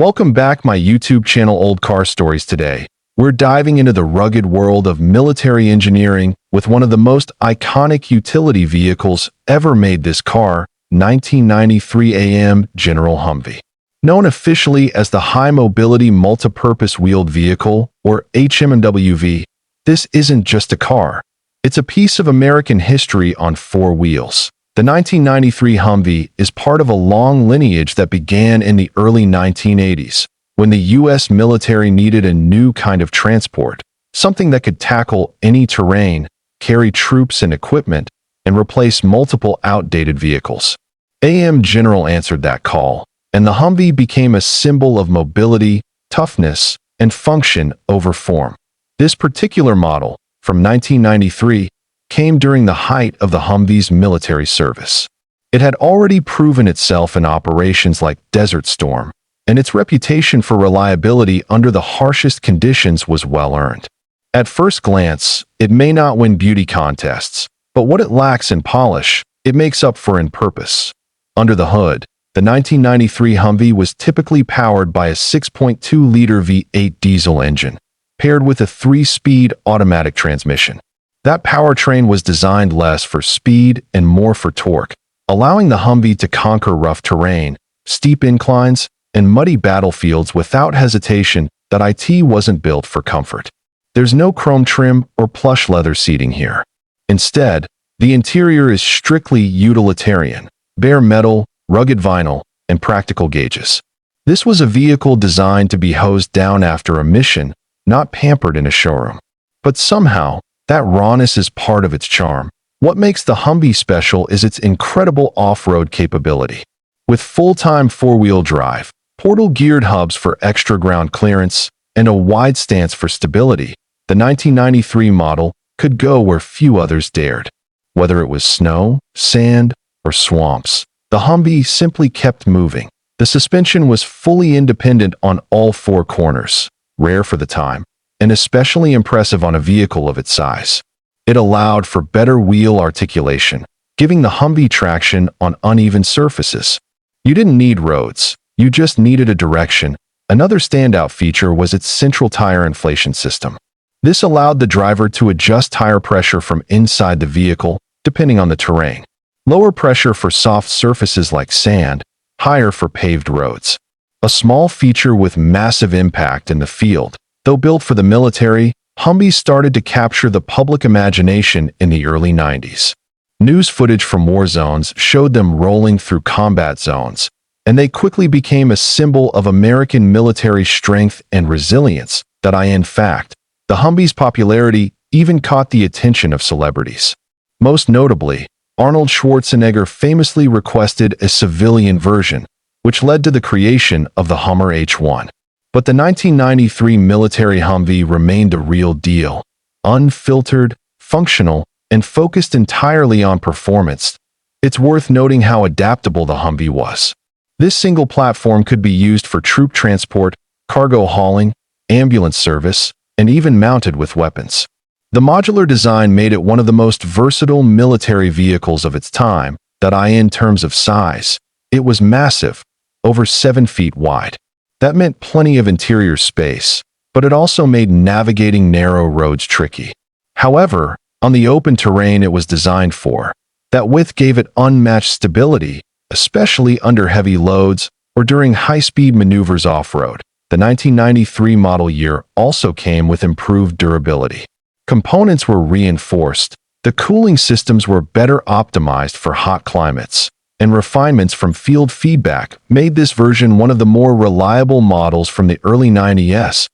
Welcome back my YouTube channel Old Car Stories. Today, we're diving into the rugged world of military engineering with one of the most iconic utility vehicles ever made. This car, 1993 AM General Humvee. Known officially as the High Mobility Multipurpose Wheeled Vehicle, or HMMWV, this isn't just a car. It's a piece of American history on four wheels. The 1993 Humvee is part of a long lineage that began in the early 1980s, when the U.S. military needed a new kind of transport, something that could tackle any terrain, carry troops and equipment, and replace multiple outdated vehicles. AM General answered that call, and the Humvee became a symbol of mobility, toughness, and function over form. This particular model, from 1993, came during the height of the Humvee's military service. It had already proven itself in operations like Desert Storm, and its reputation for reliability under the harshest conditions was well-earned. At first glance, it may not win beauty contests, but what it lacks in polish, it makes up for in purpose. Under the hood, the 1993 Humvee was typically powered by a 6.2-liter V8 diesel engine, paired with a 3-speed automatic transmission. That powertrain was designed less for speed and more for torque, allowing the Humvee to conquer rough terrain, steep inclines, and muddy battlefields without hesitation. That IT wasn't built for comfort. There's no chrome trim or plush leather seating here. Instead, the interior is strictly utilitarian, bare metal, rugged vinyl, and practical gauges. This was a vehicle designed to be hosed down after a mission, not pampered in a showroom. But somehow, that rawness is part of its charm. What makes the Humvee special is its incredible off-road capability. With full-time four-wheel drive, portal-geared hubs for extra ground clearance, and a wide stance for stability, the 1993 model could go where few others dared. Whether it was snow, sand, or swamps, the Humvee simply kept moving. The suspension was fully independent on all four corners, rare for the time, and especially impressive on a vehicle of its size. It allowed for better wheel articulation, giving the Humvee traction on uneven surfaces. You didn't need roads, you just needed a direction. Another standout feature was its central tire inflation system. This allowed the driver to adjust tire pressure from inside the vehicle, depending on the terrain. Lower pressure for soft surfaces like sand, higher for paved roads. A small feature with massive impact in the field. Though built for the military, Humvees started to capture the public imagination in the early 90s. News footage from war zones showed them rolling through combat zones, and they quickly became a symbol of American military strength and resilience. In fact, the Humvee's popularity even caught the attention of celebrities. Most notably, Arnold Schwarzenegger famously requested a civilian version, which led to the creation of the Hummer H1. But the 1993 military Humvee remained the real deal, unfiltered, functional, and focused entirely on performance. It's worth noting how adaptable the Humvee was. This single platform could be used for troop transport, cargo hauling, ambulance service, and even mounted with weapons. The modular design made it one of the most versatile military vehicles of its time. In terms of size, it was massive, over 7 feet wide. That meant plenty of interior space, but it also made navigating narrow roads tricky. However, on the open terrain it was designed for, that width gave it unmatched stability, especially under heavy loads or during high-speed maneuvers off-road. The 1993 model year also came with improved durability. Components were reinforced, the cooling systems were better optimized for hot climates, and refinements from field feedback made this version one of the more reliable models from the early 90s.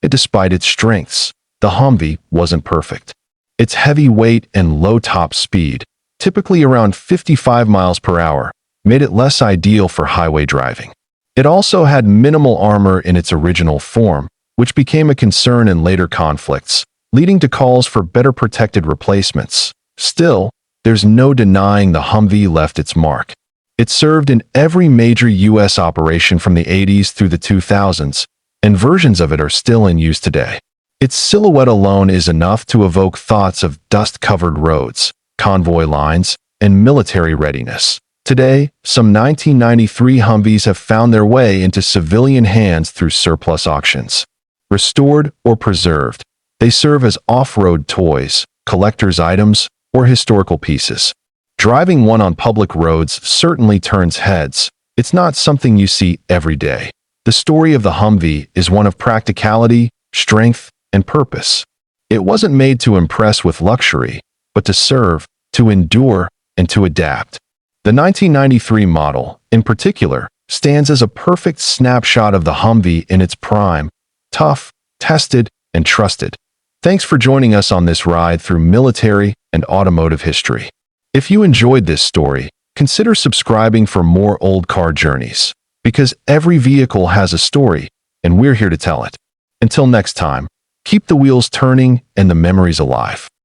Despite its strengths, the Humvee wasn't perfect. Its heavy weight and low top speed, typically around 55 miles per hour, made it less ideal for highway driving. It also had minimal armor in its original form, which became a concern in later conflicts, leading to calls for better protected replacements. Still, there's no denying the Humvee left its mark. It served in every major U.S. operation from the 80s through the 2000s, and versions of it are still in use today. Its silhouette alone is enough to evoke thoughts of dust-covered roads, convoy lines, and military readiness. Today, some 1993 Humvees have found their way into civilian hands through surplus auctions. Restored or preserved, they serve as off-road toys, collector's items, or historical pieces. Driving one on public roads certainly turns heads. It's not something you see every day. The story of the Humvee is one of practicality, strength, and purpose. It wasn't made to impress with luxury, but to serve, to endure, and to adapt. The 1993 model, in particular, stands as a perfect snapshot of the Humvee in its prime: tough, tested, and trusted. Thanks for joining us on this ride through military and automotive history. If you enjoyed this story, consider subscribing for more old car journeys, because every vehicle has a story, and we're here to tell it. Until next time, keep the wheels turning and the memories alive.